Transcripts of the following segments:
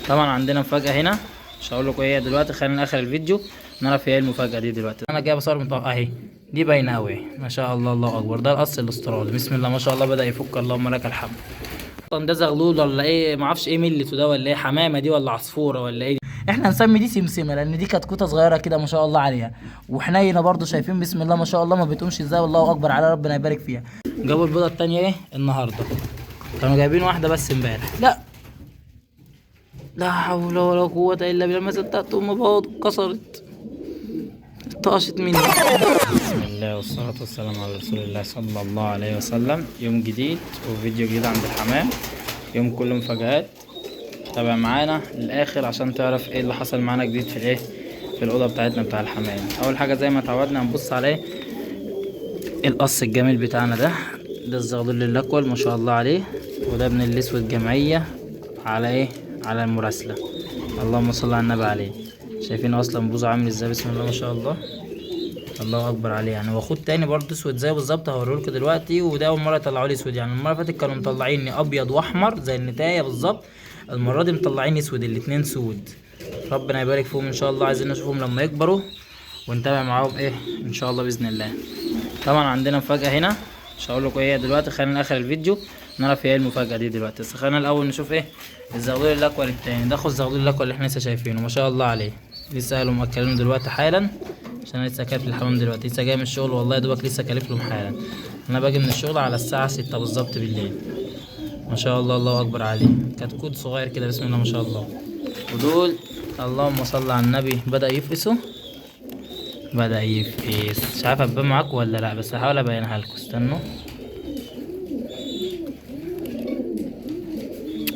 طبعا عندنا مفاجأة هنا، مش هقول لكم ايه هي دلوقتي، خلينا اخر الفيديو نعرف ايه المفاجأة دي. دلوقتي انا جايب صور متوقع اهي، دي باينة اوي ما شاء الله، الله اكبر. ده القص الاسترالي، بسم الله ما شاء الله، بدأ يفك، اللهم لك الحمد. اصلا ده زغلول ولا ايه معرفش ايه ملته ده، ولا ايه حمامة دي ولا عصفورة ولا ايه دي. احنا هنسمي دي سمسمة لان دي كتكوتة صغيرة كده ما شاء الله عليها، وحنينة برضو شايفين بسم الله ما شاء الله، ما بتقومش ازاي، والله اكبر على ربنا يبارك فيها. جابوا البيضة التانية ايه النهاردة، كانوا جايبين واحدة بس امبارح. لا حول ولا قوة الا بالله، ما صدقت ام بوظ اتكسرت، طاشت مني. بسم الله والصلاة والسلام على رسول الله صلى الله عليه وسلم. يوم جديد وفيديو جديد عند الحمام، يوم كله مفاجآت. تابع معانا للاخر عشان تعرف ايه اللي حصل معانا جديد في الايه، في الاوضه بتاعتنا بتاع الحمام. اول حاجه زي ما اتعودنا هنبص عليه القص الجميل بتاعنا ده الزغلول الاكول ما شاء الله عليه، وده ابن الاسود جمعيه على ايه، على المراسله، اللهم صل على النبي عليه. شايفين اصلا بوزه عامل ازاي، بسم الله ما شاء الله، الله اكبر عليه. يعني واخوه تاني برضه اسود زيه بالظبط، هوريهولكوا دلوقتي. وده اول مره يطلعوا لي اسود، يعني المره اللي فاتت كانوا مطلعيني ابيض واحمر زي النتايه بالظبط، المره دي مطلعين اسود، الاتنين سود. ربنا يبارك فيهم ان شاء الله، عايزين نشوفهم لما يكبروا ونتابع معاهم ايه ان شاء الله باذن الله. طبعا عندنا مفاجاه هنا، مش هقول لكم ايه هي دلوقتي، خلينا اخر الفيديو نعرف ايه المفاجاه دي دلوقتي. بس خلينا الاول نشوف ايه الزغلول الاكول التاني ده. اخو الزغلول الاكول اللي احنا لسه شايفينه ما شاء الله عليه، لسه قالوا مأكلينه دلوقتي حالا، عشان انا لسه كالف الحمام دلوقتي، لسه جاي من الشغل والله يا دوبك لسه كالف لهم حالا. انا باجي من الشغل على الساعه 6 بالظبط بالليل، ما شاء الله، الله اكبر عليه. كتكوت صغير كده بسم الله ما شاء الله. ودول اللهم صل على النبي بدأ يفقسوا، بدأ يفقس. مش عارف ابان معاكم ولا لا، بس هحاول ابينها لكم، استنوا.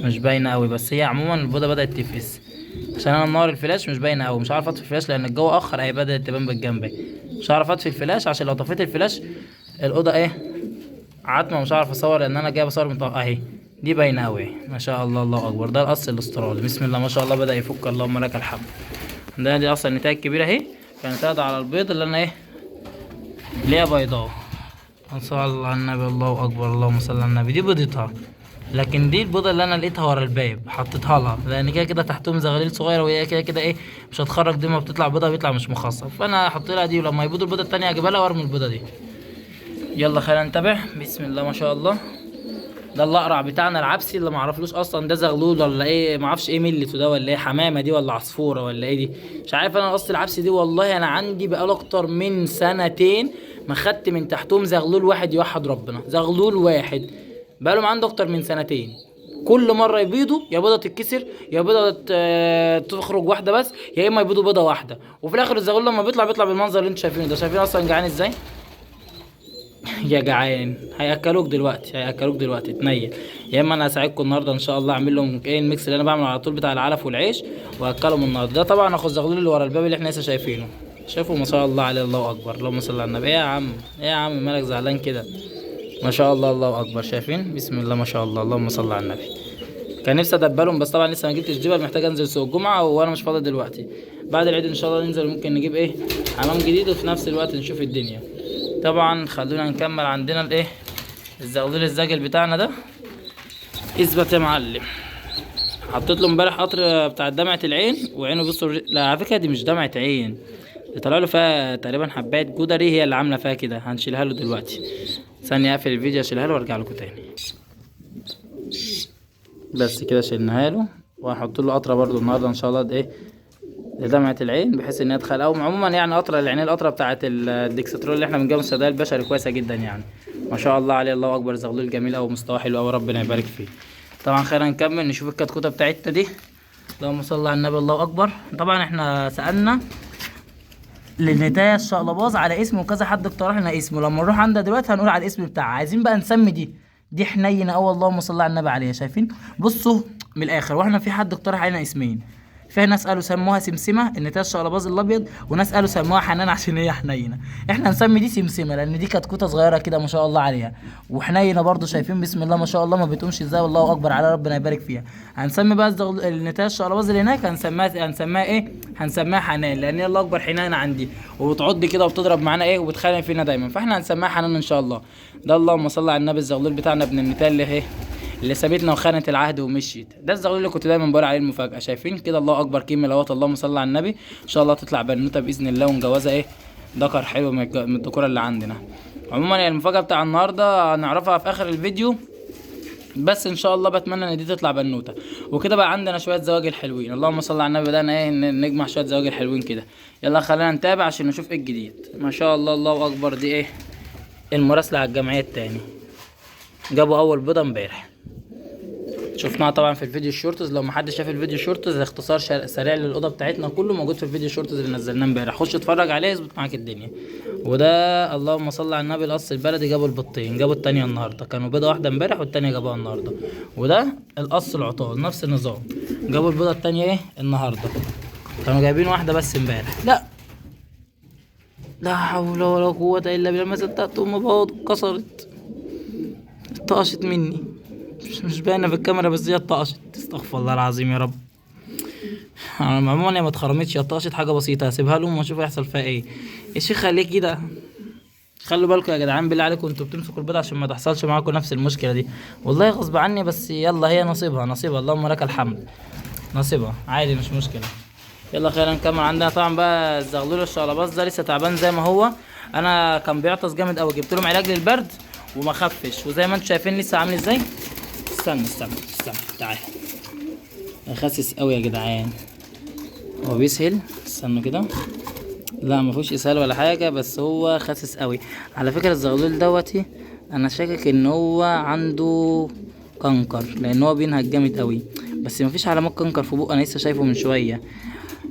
مش باينه قوي، بس هي عموما البيضه بدأت تفقس، عشان انا منور الفلاش مش باينه قوي، مش عارف اطفي الفلاش لان الجو اخر، هي بدأت تبان بالجنب. مش عارف اطفي الفلاش عشان لو طفيت الفلاش الاوضه ايه عتمه، مش عارف اصور لان انا جايب اصور متوقع اهي، دي باينه قوي ما شاء الله، الله اكبر. ده القص الاسترالي، بسم الله ما شاء الله، بدأ يفك، اللهم لك الحمد. ده دي اصلا النتايه الكبيره اهي، كانت قاعده على البيض اللي انا ايه اللي هي بيضاء. صلى على النبي، الله اكبر، اللهم صل على النبي. دي بيضتها، لكن دي البيضه اللي انا لقيتها ورا الباب حطيتها لها، لان كده كده تحتهم زغاليل صغيره، وهي كده كده ايه مش هتخرج، دي ما بتطلع بيضه بيطلع مش مخصب، فانا هحط لها دي، ولما يبيضوا البيضه التانيه اجيبها لها وارمي البيضه دي. يلا خلينا نتابع، بسم الله ما شاء الله. ده الاقرع بتاعنا العبسي اللي معرفلوش اصلا ده زغلول ولا ايه، معرفش ايه ملته ده، ولا ايه حمامه دي ولا عصفوره ولا ايه دي، مش عارف. انا اصل العبسي دي والله انا عندي بقاله اكتر من سنتين ما خدت من تحتهم زغلول واحد، يوحد ربنا، زغلول واحد بقالهم عنده اكتر من سنتين. كل مره يبيضوا يا بيضه تتكسر يا بيضه تخرج واحده بس، يا اما يبيضوا بيضه واحده، وفي الاخر الزغلول لما بيطلع بالمنظر اللي انتوا شايفينه ده. شايفين اصلا جعان ازاي يا جعان، هياكلوك دلوقتي تنيل. يا اما انا هساعدكم النهارده ان شاء الله، اعمل لهم ايه الميكس اللي انا بعمله على طول بتاع العلف والعيش، واكلهم النهارده. ده طبعا اخو الزغلول اللي ورا الباب اللي احنا لسه شايفينه، شايفوا ما شاء الله عليه، الله اكبر، اللهم صل على النبي. ايه يا عم، ايه يا عم مالك زعلان كده، ما شاء الله، الله اكبر. شايفين بسم الله ما شاء الله، اللهم صل على النبي. كان نفسي ادبلهم بس طبعا لسه ما جبتش جبل، محتاج انزل سوق الجمعه وانا مش فاضي دلوقتي. بعد العيد ان شاء الله ننزل، ممكن نجيب ايه حمام جديد، وفي نفس الوقت نشوف الدنيا. طبعا خلونا نكمل عندنا الايه الزغلول الزاجل بتاعنا ده. اثبت يا معلم. حطيت له امبارح قطر بتاع دمعه العين وعينه، بصوا لا على فكره دي مش دمعه عين، اللي طلع له فيها تقريبا حبايه جدري هي اللي عامله فيها كده. هنشيلها له دلوقتي، ثانيه اقفل الفيديو اشيلها له وارجع لكم تاني. بس كده شيلناها له، وهحط له قطره برده النهارده ان شاء الله ايه لدمعة العين، بحيث ان هي تدخل. او عموما يعني قطره العينين، القطره بتاعه الديكسترول اللي احنا بنجيبها من الصيدليه البشري كويسه جدا يعني، ما شاء الله عليه، الله اكبر. زغلول جميل قوي، مستواه حلو قوي، ربنا يبارك فيه. طبعا خلينا نكمل نشوف الكتكوته بتاعتنا دي، اللهم صل على النبي، الله اكبر. طبعا احنا سالنا للنتايه الشقلباز على اسمه، وكذا حد اقترح لنا اسمه، لما نروح عندها دلوقتي هنقول على الاسم بتاعها. عايزين بقى نسمي دي حنينه قوي، اللهم صل على النبي عليها. شايفين بصوا من الاخر، واحنا في حد اقترح علينا اسمين، في ناس قالوا سموها سمسمه النتايه الشقلباز الابيض، وناس قالوا سموها حنان عشان هي حنينه. احنا نسمي دي سمسمه لان دي كتكوته صغيره كده ما شاء الله عليها، وحنينه برضو. شايفين بسم الله ما شاء الله، ما بتقومش ازاي، والله اكبر على ربنا يبارك فيها. هنسمي بقى النتايه الشقلباز اللي هناك هنسميها ايه، هنسميها حنان، لان هي الله اكبر حنانه عندي، وبتعض كده وبتضرب معانا ايه وبتخانق فينا دايما، فاحنا هنسميها حنان ان شاء الله. ده اللهم صل على النبي الزغلول بتاعنا ابن النتايه اللي ايه اللي سابتنا وخانت العهد ومشيت. ده الزغلول اللي كنت دايما بقول عليه المفاجاه. شايفين كده؟ الله اكبر، كيميا لوات، اللهم صل على النبي. ان شاء الله تطلع بنوته باذن الله ونجوزها ايه ذكر حلو من الذكوره اللي عندنا. عموما يعني المفاجاه بتاع النهارده هنعرفها في اخر الفيديو، بس ان شاء الله بتمنى ان دي تطلع بنوته. وكده بقى عندنا شويه زواجل حلوين، اللهم صل على النبي. بدانا ايه نجمع شويه زواجل حلوين كده. يلا خلينا نتابع عشان نشوف ايه الجديد. ما شاء الله، الله اكبر. دي ايه؟ المراسله على الجمعيه التاني، جابوا اول بيضه امبارح، شفناها طبعا في الفيديو الشورتز. لو محدش شاف الفيديو الشورتز، اختصار سريع للاوضه بتاعتنا كله موجود في الفيديو الشورتز اللي نزلناه امبارح، خش اتفرج عليه يظبط معاك الدنيا. وده اللهم صل على النبي القص البلدي، جابوا البطين، جابوا التانية النهارده، كانوا بيضه واحده امبارح والتانية جابوها النهارده. وده القص العطال نفس النظام، جابوا البيضه التانية ايه النهارده، كانوا جايبين واحده بس امبارح. لا حول ولا قوه الا بالله، ما صدقت ام بيض اتكسرت، طقشت مني، مش باينه في الكاميرا بس هي اتطقشت. استغفر الله العظيم يا رب. عموما هي ما اتخرمتش، هي اتطقشت حاجه بسيطه. هسيبها لهم واشوف هيحصل فيها ايه. يا شيخ خليك كده. خلوا بالكم يا جدعان بالله عليكم انتوا بتمسكوا البيض عشان ما تحصلش معاكم نفس المشكله دي. والله غصب عني، بس يلا هي نصيبها، نصيبها اللهم لك الحمد، نصيبها عادي مش مشكله. يلا خلينا نكمل. عندنا طبعا بقى الزغلول الشقلباز ده لسه تعبان زي ما هو. انا كان بيعطس جامد قوي، جبت لهم علاج للبرد وما خفش، وزي ما انتم شايفين لسه عامل ازاي. استنى تعال. خاسس قوي يا جدعان، هو بيسهل. استنوا كده، لا ما فيهوش اسهال ولا حاجه، بس هو خاسس قوي. على فكره الزغلول دوتي انا شاكك ان هو عنده كنكر، لان هو بينهج جامد قوي، بس ما فيش علامات كنكر في بقه، انا لسه شايفه من شويه.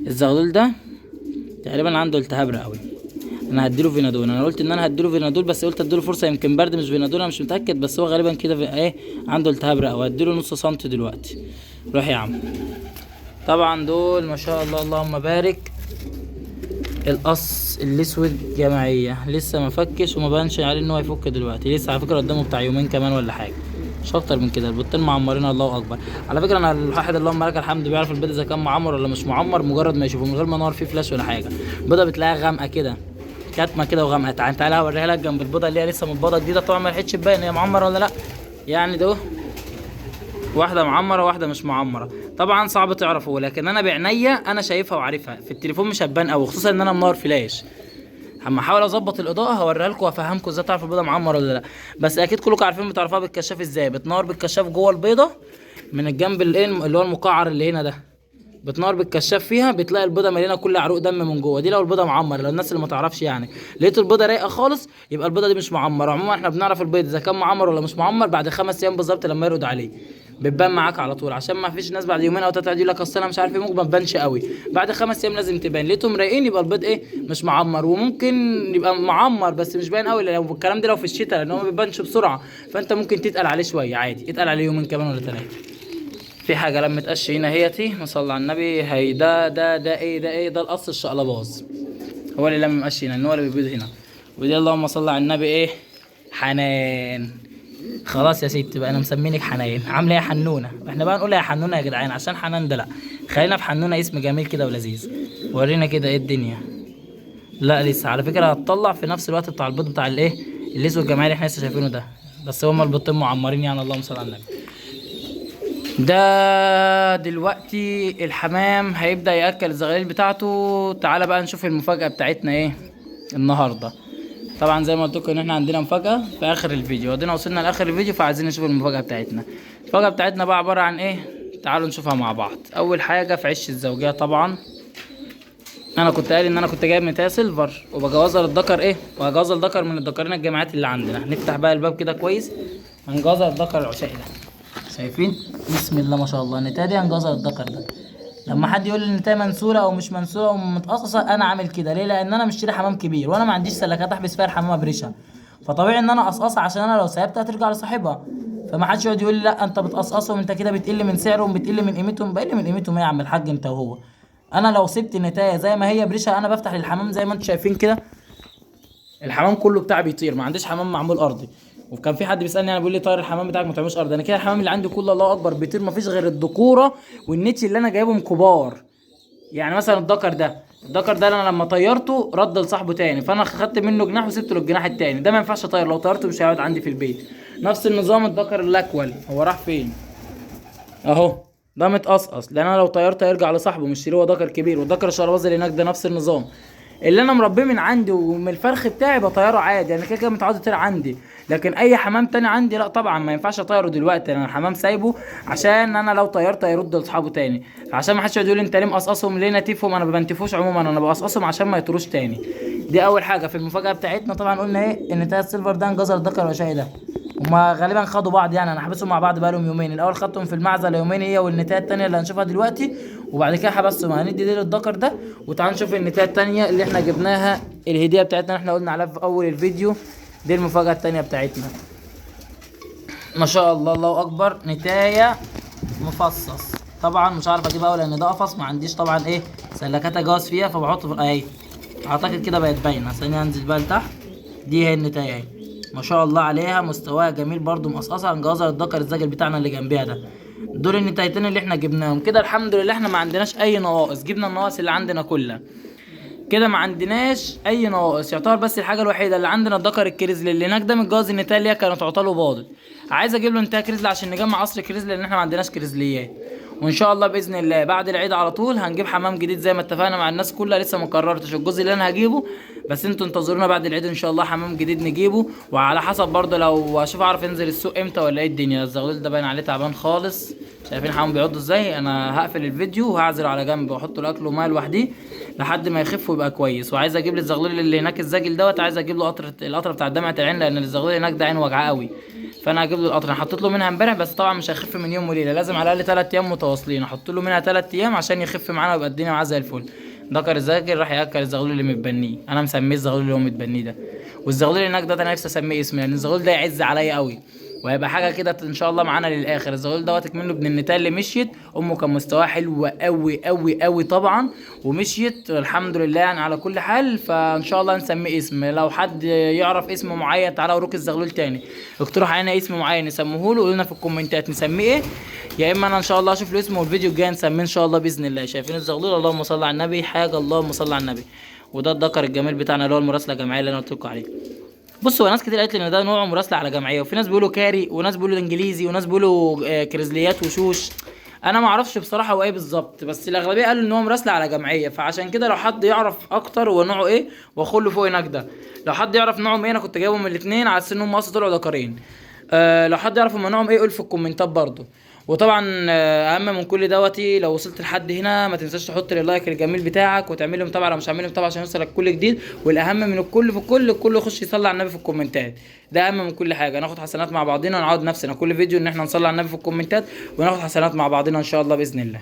الزغلول ده تقريبا عنده التهاب رئوي. انا هديله فينادول، انا قلت ان انا هديله فينادول، بس قلت اديله فرصه يمكن برد مش فينادول، انا مش متاكد، بس هو غالبا كده في ايه عنده التهاب رئوي. هديله نص سنتي دلوقتي. روح يا عم. طبعا دول ما شاء الله اللهم بارك القص الاسود جمعيه، لسه ما فكش وما بانش عليه ان هو يفك دلوقتي، لسه على فكره قدامه بتاع يومين كمان ولا حاجه، مش اكتر من كده. البطين معمرين الله اكبر. على فكره انا الواحد اللهم لك الحمد بيعرف البيض اذا كان معمر ولا مش معمر مجرد ما يشوفه، من غير ما نور فيه فلاش ولا حاجه. البيضه بتلاقيها غامقه كده، كاتمه كده وغامقه. تعالى هوريها لك جنب البيضه اللي هي لسه متبيضه جديده، طبعا ما لحقتش تبين هي معمره ولا لا. يعني ده واحده معمره واحده مش معمره، طبعا صعب تعرفه، لكن انا بعينيا انا شايفها وعارفها. في التليفون مش هتبان قوي، خصوصا ان انا منور فلاش. اما احاول اظبط الاضاءه هوريها لكم وافهمكم ازاي تعرفوا البيضه معمر ولا لا. بس اكيد كلكم عارفين بتعرفوها بالكشاف ازاي. بتنور بالكشاف جوه البيضه من الجنب اللي هو المقعر اللي هنا ده، بتنور بالكشاف فيها بتلاقي البيضه مليانه كل عروق دم من جوه. دي لو البيضه معمر، لو الناس اللي ما تعرفش يعني لقيت البيضه رايقه خالص يبقى البيضه دي مش معمره. عموما احنا بنعرف البيض اذا كان معمر ولا مش معمر بعد 5 ايام بالظبط لما يرقد عليه، بتبان معاك على طول، عشان ما فيش ناس بعد يومين او 3 يقول لك اصل انا مش عارف ايه، ممكن ما تبانش قوي. بعد 5 ايام لازم تبان. لقيتهم رايقين يبقى البيض ايه مش معمر، وممكن يبقى معمر بس مش باين قوي. لو الكلام ده لو في الشتاء لان هو ما بيبانش بسرعه، فانت ممكن تتقل عليه شويه عادي، اتقل عليه يومين كمان ولا 3. في حاجه لما تقش هنا هيتي ما صلى على النبي. هي ده ايه ده القص الشقلباز، هو اللي لما مقش هنا، ان هو اللي بيبيض هنا. ودي اللهم صل على النبي ايه حنان. خلاص يا ستي بقى انا مسمينك حنان، عامله ايه يا حنونه؟ احنا بقى نقول يا حنونه يا جدعان عشان حنان ده لا، خلينا في حنونه، اسم جميل كده ولذيذ. ورينا كده ايه الدنيا. لا لسه على فكره هتطلع في نفس الوقت بتاع البيض بتاع الايه الاسود الجماعي اللي احنا لسه شايفينه ده، بس هما البيضتين معمرين يعني اللهم صل على النبي. ده دلوقتي الحمام هيبدأ يأكل الزغاليل بتاعته. تعالى بقى نشوف المفاجأة بتاعتنا ايه النهاردة. طبعا زي ما قلت لكم ان احنا عندنا مفاجأة في اخر الفيديو، ودينا وصلنا لاخر الفيديو فعايزين نشوف المفاجأة بتاعتنا. المفاجأة بتاعتنا بقى عبارة عن ايه؟ تعالوا نشوفها مع بعض. اول حاجة في عش الزوجية، طبعا انا كنت قايل ان انا كنت جايب متاع سيلفر وبجوزها للذكر ايه، وهجوزها للذكر من الذكرين الجامعات اللي عندنا. نفتح بقى الباب كده كويس، هنجوزها للذكر العشائي ده. شايفين؟ بسم الله ما شاء الله. النتايه دي هنجوزها للذكر ده. لما حد يقول لي النتايه منسوره او مش منسوره او متقصصه، انا عامل كده ليه؟ لان انا مشتري حمام كبير وانا ما عنديش سلكات احبس فيها الحمامه بريشه، فطبيعي ان انا اقصقصها عشان انا لو سيبتها ترجع لصاحبها. فما حدش يقعد يقول لي لا انت بتقصقصهم، انت كده بتقل من سعرهم، بتقل من قيمتهم. بقل من قيمتهم ايه يا عم الحاج انت وهو؟ انا لو سبت النتايه زي ما هي بريشه، انا بفتح للحمام زي ما انتم شايفين كده، الحمام كله بتاعي بيطير، ما عنديش حمام معمول ارضي. وكان في حد بيسالني انا بيقول لي طاير الحمام بتاعك ما تعملوش ارضي. انا كده الحمام اللي عندي كله الله اكبر بيطير، ما فيش غير الذكوره والنتي اللي انا جايبهم كبار. يعني مثلا الذكر ده الدكر ده انا لما طيرته رد لصاحبه تاني، فانا خدت منه جناح وسبت له الجناح التاني. ده ما ينفعش اطير، لو طيرته مش هيقعد عندي في البيت. نفس النظام الدكر الاكول، هو راح فين اهو، ده متقصقص، لان انا لو طيرته هيرجع لصاحبه مش اللي هو دكر كبير. والدكر الشرباز اللي هناك ده نفس النظام. اللي انا مربيه من عندي ومن الفرخ بتاعي بطيره عادي، يعني كده كده متعود يطير عندي. لكن اي حمام تاني عندي لا طبعا ما ينفعش اطيره دلوقتي، انا الحمام سايبه عشان انا لو طيرته هيرد لاصحابه تاني. فعشان ما حدش يقول لي انت ليه مقصقصهم ليه نتيفهم، انا ما بنتفوش عموما، انا بقصقصهم عشان ما يطيروش تاني. دي اول حاجه في المفاجاه بتاعتنا. طبعا قلنا ايه ان تاج السيلفر ده انجزر الدكر وشاي ده، هما غالبا خدوا بعض، يعني انا حابسهم مع بعض بقالهم يومين. الاول خدتهم في المعزل يومين هي والنتايه التانيه اللي هنشوفها دلوقتي، وبعد كده حبستهم. هندي دي للدكر ده، وتعال نشوف النتايه التانيه اللي احنا جبناها، الهديه بتاعتنا اللي احنا قلنا عليها في اول الفيديو. دي المفاجاه التانيه بتاعتنا. ما شاء الله الله اكبر، نتايه مفصص. طبعا مش عارف اجيبها اول لان ده قفص ما عنديش طبعا ايه سلكات اجاوز فيها، فبحطه في اهي. اعتقد كده بقت باينه، ثانيه انزل بقى لتحت. دي هي النتايه اهي، ما شاء الله عليها، مستواها جميل برضو، مقصقصه عن جوازها الدكر الزاجل بتاعنا اللي جنبيها ده. دول النتايتين اللي احنا جبناهم كده. الحمد لله احنا ما عندناش اي نواقص، جبنا النواقص اللي عندنا كلها كده، ما عندناش اي نواقص يعتبر. بس الحاجه الوحيده اللي عندنا الدكر الكريزلي اللي هناك ده متجوز النتايه اللي هي كانت عطاله باضت. عايز اجيب له نتايه كريزلي عشان نجمع عصر كريزلي، لان احنا ما عندناش كريزليات. وان شاء الله باذن الله بعد العيد على طول هنجيب حمام جديد زي ما اتفقنا مع الناس كلها. لسه ما قررتش الجزء اللي انا هجيبه، بس انتوا انتظرونا بعد العيد ان شاء الله حمام جديد نجيبه. وعلى حسب برضه لو اشوف اعرف انزل السوق امتى ولا ايه الدنيا. الزغلول ده باين عليه تعبان خالص، شايفين حمام بيعضوا ازاي. انا هقفل الفيديو وهعزله على جنب واحط له اكل وميه لوحديه لحد ما يخف ويبقى كويس. وعايز اجيب لي الزغلول اللي هناك الزاجل دوت، عايز اجيب له القطره بتاع دمعه العين، لان الزغلول اللي هناك ده عين وجعاه قوي. فانا هجيب له القطره، انا حطيت له منها امبارح بس طبعا مش هيخف من يوم وليله، لازم على الاقل 3 ايام متواصلين احط له منها 3 ايام عشان يخف معانا ويبقى الدنيا معاه زي الفل. دكر الزاجل راح ياكل الزغلول اللي متبنيه، انا مسميه الزغلول اللي هو متبنيه ده. والزغلول اللي هناك ده انا نفسي اسميه اسمي، لان الزغلول ده يعز عليا قوي وهيبقى حاجه كده ان شاء الله معانا للاخر. الزغلول دوت منه ابن النتايه اللي مشيت، امه كان مستواها حلو قوي قوي قوي طبعا، ومشيت الحمد لله يعني على كل حال. فان شاء الله نسميه اسم. لو حد يعرف اسم معين تعالى وروك الزغلول تاني اقترح علينا اسم معين نسميه له، قولوا لنا في الكومنتات نسميه ايه. يا اما انا ان شاء الله اشوف له اسمه والفيديو الجاي نسميه ان شاء الله باذن الله. شايفين الزغلول؟ اللهم صل على النبي، حاجه اللهم صل على النبي. وده الدكر الجميل بتاعنا اللي هو المراسله الجماعيه اللي انا قلت لكم عليه. بصوا ناس كتير قالت لي ان ده نوع مراسله على جمعيه، وفي ناس بيقولوا كاري وناس بيقولوا انجليزي وناس بيقولوا كريزليات وشوش. انا ما اعرفش بصراحه هو ايه بالظبط، بس الاغلبيه قالوا ان هو مراسله على جمعيه. فعشان كده لو حد يعرف اكتر هو نوعه ايه واخله فوق هناك ده، لو حد يعرف نوعهم ايه انا كنت جايبهم الاثنين على اساس انهم اصلا طلعوا ذكرين. لو حد يعرف هم نوعهم ايه قول في الكومنتات برضو. وطبعا اهم من كل دوتي لو وصلت لحد هنا ما تنساش تحط اللايك الجميل بتاعك وتعمل لي متابعه لو مش عامل لي متابعه عشان يوصلك كل جديد. والاهم من الكل في الكل يخش يصلي على النبي في الكومنتات، ده اهم من كل حاجه. ناخد حسنات مع بعضنا ونعود نفسنا كل فيديو ان احنا نصلي على النبي في الكومنتات وناخد حسنات مع بعضنا ان شاء الله باذن الله.